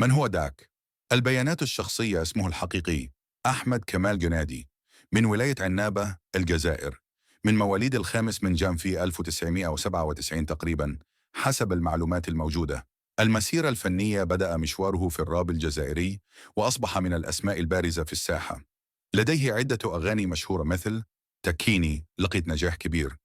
من هو داك؟ البيانات الشخصية: اسمه الحقيقي أحمد كمال جنادي، من ولاية عنابة الجزائر، من مواليد 5 جانفي 1997 تقريبا حسب المعلومات الموجودة. المسيرة الفنية: بدأ مشواره في الراب الجزائري وأصبح من الأسماء البارزة في الساحة. لديه عدة أغاني مشهورة مثل تكيني، لقيت نجاح كبير.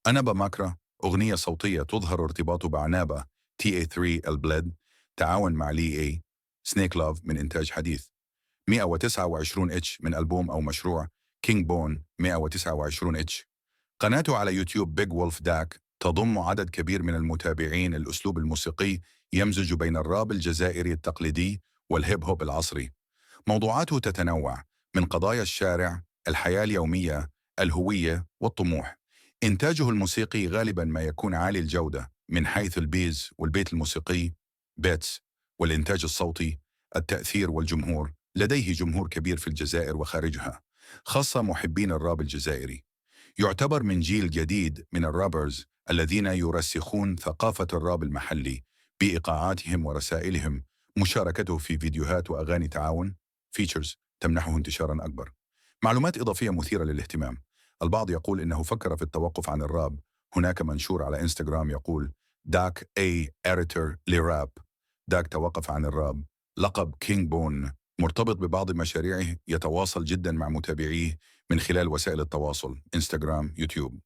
أنابا ماكرا، أغنية صوتية تظهر ارتباطه بعنابة. TA3 البلد، تعاون مع لي اي. سنيك لاف من إنتاج حديث. 129 اتش من ألبوم أو مشروع كينج بون 129 اتش. قناته على يوتيوب بيج وولف داك تضم عدد كبير من المتابعين. الأسلوب الموسيقي يمزج بين الراب الجزائري التقليدي والهيب هوب العصري. موضوعاته تتنوع من قضايا الشارع، الحياة اليومية، الهوية والطموح. إنتاجه الموسيقي غالبا ما يكون عالي الجودة من حيث البيز والبيت الموسيقي بيتس، والإنتاج الصوتي، التأثير والجمهور. لديه جمهور كبير في الجزائر وخارجها، خاصة محبين الراب الجزائري. يعتبر من جيل جديد من الرابرز الذين يرسخون ثقافة الراب المحلي بإيقاعاتهم ورسائلهم. مشاركته في فيديوهات وأغاني تعاون فيتشرز تمنحه انتشارا أكبر. معلومات إضافية مثيرة للاهتمام: البعض يقول إنه فكر في التوقف عن الراب. هناك منشور على إنستغرام يقول داك اي اريتور لراب. داك توقف عن الراب. لقب كينج بون مرتبط ببعض مشاريعه. يتواصل جدا مع متابعيه من خلال وسائل التواصل إنستغرام، يوتيوب.